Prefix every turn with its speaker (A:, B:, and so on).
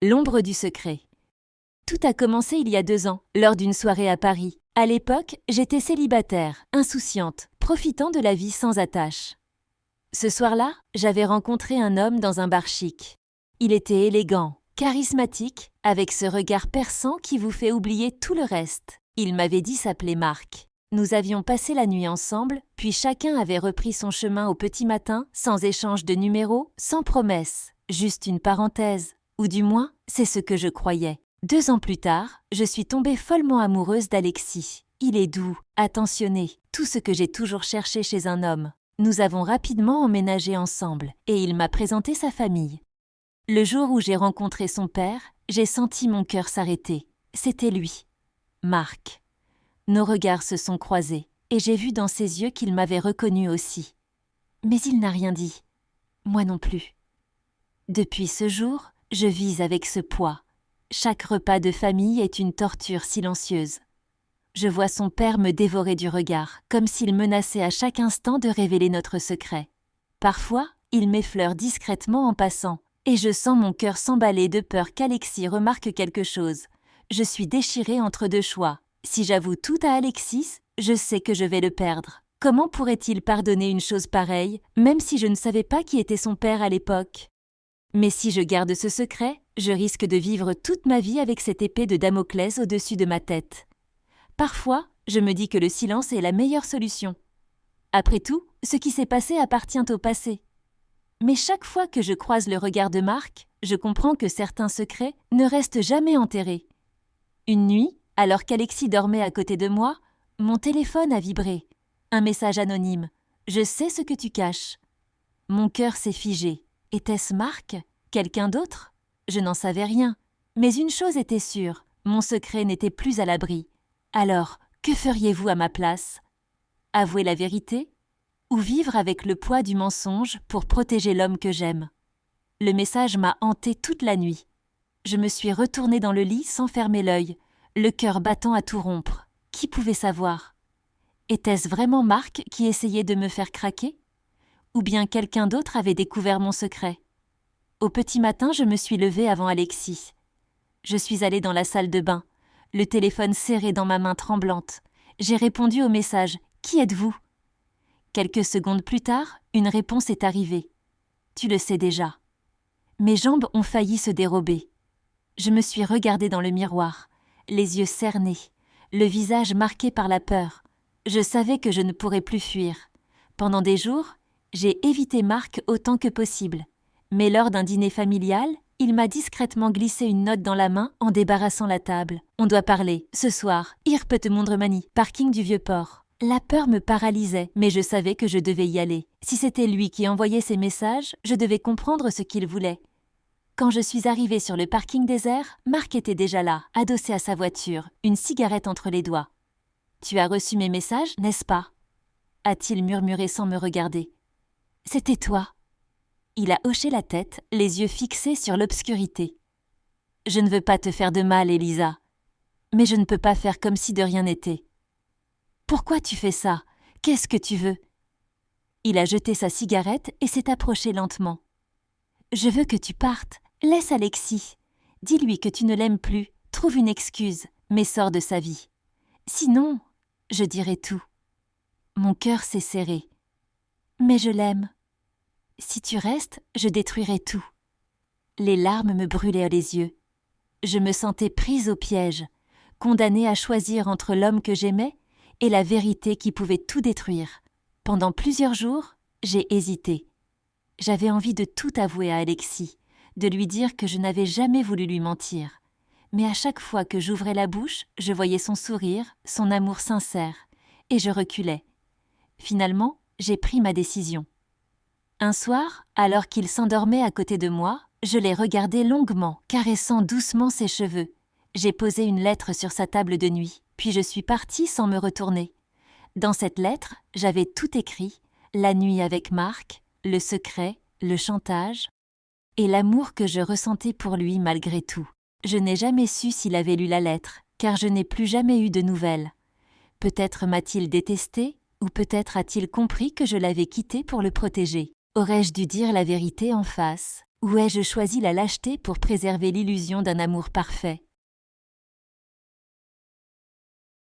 A: L'ombre du secret. Tout a commencé il y a 2 ans, lors d'une soirée à Paris. À l'époque, j'étais célibataire, insouciante, profitant de la vie sans attache. Ce soir-là, j'avais rencontré un homme dans un bar chic. Il était élégant, charismatique, avec ce regard perçant qui vous fait oublier tout le reste. Il m'avait dit s'appeler Marc. Nous avions passé la nuit ensemble, puis chacun avait repris son chemin au petit matin, sans échange de numéros, sans promesse, juste une parenthèse. Ou du moins, c'est ce que je croyais. 2 ans plus tard, je suis tombée follement amoureuse d'Alexis. Il est doux, attentionné, tout ce que j'ai toujours cherché chez un homme. Nous avons rapidement emménagé ensemble, et il m'a présenté sa famille. Le jour où j'ai rencontré son père, j'ai senti mon cœur s'arrêter. C'était lui, Marc. Nos regards se sont croisés, et j'ai vu dans ses yeux qu'il m'avait reconnue aussi. Mais il n'a rien dit. Moi non plus. Depuis ce jour, je vis avec ce poids. Chaque repas de famille est une torture silencieuse. Je vois son père me dévorer du regard, comme s'il menaçait à chaque instant de révéler notre secret. Parfois, il m'effleure discrètement en passant, et je sens mon cœur s'emballer de peur qu'Alexis remarque quelque chose. Je suis déchirée entre 2 choix. Si j'avoue tout à Alexis, je sais que je vais le perdre. Comment pourrait-il pardonner une chose pareille, même si je ne savais pas qui était son père à l'époque ? Mais si je garde ce secret, je risque de vivre toute ma vie avec cette épée de Damoclès au-dessus de ma tête. Parfois, je me dis que le silence est la meilleure solution. Après tout, ce qui s'est passé appartient au passé. Mais chaque fois que je croise le regard de Marc, je comprends que certains secrets ne restent jamais enterrés. Une nuit, alors qu'Alexis dormait à côté de moi, mon téléphone a vibré. Un message anonyme. « Je sais ce que tu caches ». Mon cœur s'est figé. Était-ce Marc ? Quelqu'un d'autre ? Je n'en savais rien. Mais une chose était sûre, mon secret n'était plus à l'abri. Alors, que feriez-vous à ma place ? Avouer la vérité ? Ou vivre avec le poids du mensonge pour protéger l'homme que j'aime ? Le message m'a hantée toute la nuit. Je me suis retournée dans le lit sans fermer l'œil, le cœur battant à tout rompre. Qui pouvait savoir ? Était-ce vraiment Marc qui essayait de me faire craquer ? Ou bien quelqu'un d'autre avait découvert mon secret ? Au petit matin, je me suis levée avant Alexis. Je suis allée dans la salle de bain, le téléphone serré dans ma main tremblante. J'ai répondu au message « Qui êtes-vous » ? Quelques secondes plus tard, une réponse est arrivée. « Tu le sais déjà ». Mes jambes ont failli se dérober. Je me suis regardée dans le miroir, les yeux cernés, le visage marqué par la peur. Je savais que je ne pourrais plus fuir. Pendant des jours, j'ai évité Marc autant que possible. Mais lors d'un dîner familial, il m'a discrètement glissé une note dans la main en débarrassant la table. « On doit parler, ce soir, Irpete-Mondremani, parking du Vieux-Port ». La peur me paralysait, mais je savais que je devais y aller. Si c'était lui qui envoyait ces messages, je devais comprendre ce qu'il voulait. Quand je suis arrivée sur le parking désert, Marc était déjà là, adossé à sa voiture, une cigarette entre les doigts. « Tu as reçu mes messages, n'est-ce pas ?» a-t-il murmuré sans me regarder. « C'était toi. » Il a hoché la tête, les yeux fixés sur l'obscurité. « Je ne veux pas te faire de mal, Elisa. Mais je ne peux pas faire comme si de rien n'était. » « Pourquoi tu fais ça ? Qu'est-ce que tu veux ?» Il a jeté sa cigarette et s'est approché lentement. « Je veux que tu partes. Laisse Alexis. Dis-lui que tu ne l'aimes plus. Trouve une excuse, mais sors de sa vie. Sinon, je dirai tout. » Mon cœur s'est serré. « Mais je l'aime. Si tu restes, je détruirai tout. » Les larmes me brûlaient les yeux. Je me sentais prise au piège, condamnée à choisir entre l'homme que j'aimais et la vérité qui pouvait tout détruire. Pendant plusieurs jours, j'ai hésité. J'avais envie de tout avouer à Alexis, de lui dire que je n'avais jamais voulu lui mentir. Mais à chaque fois que j'ouvrais la bouche, je voyais son sourire, son amour sincère, et je reculais. Finalement, j'ai pris ma décision. Un soir, alors qu'il s'endormait à côté de moi, je l'ai regardé longuement, caressant doucement ses cheveux. J'ai posé une lettre sur sa table de nuit, puis je suis partie sans me retourner. Dans cette lettre, j'avais tout écrit, la nuit avec Marc, le secret, le chantage, et l'amour que je ressentais pour lui malgré tout. Je n'ai jamais su s'il avait lu la lettre, car je n'ai plus jamais eu de nouvelles. Peut-être m'a-t-il détesté, ou peut-être a-t-il compris que je l'avais quitté pour le protéger. Aurais-je dû dire la vérité en face ? Ou ai-je choisi la lâcheté pour préserver l'illusion d'un amour parfait?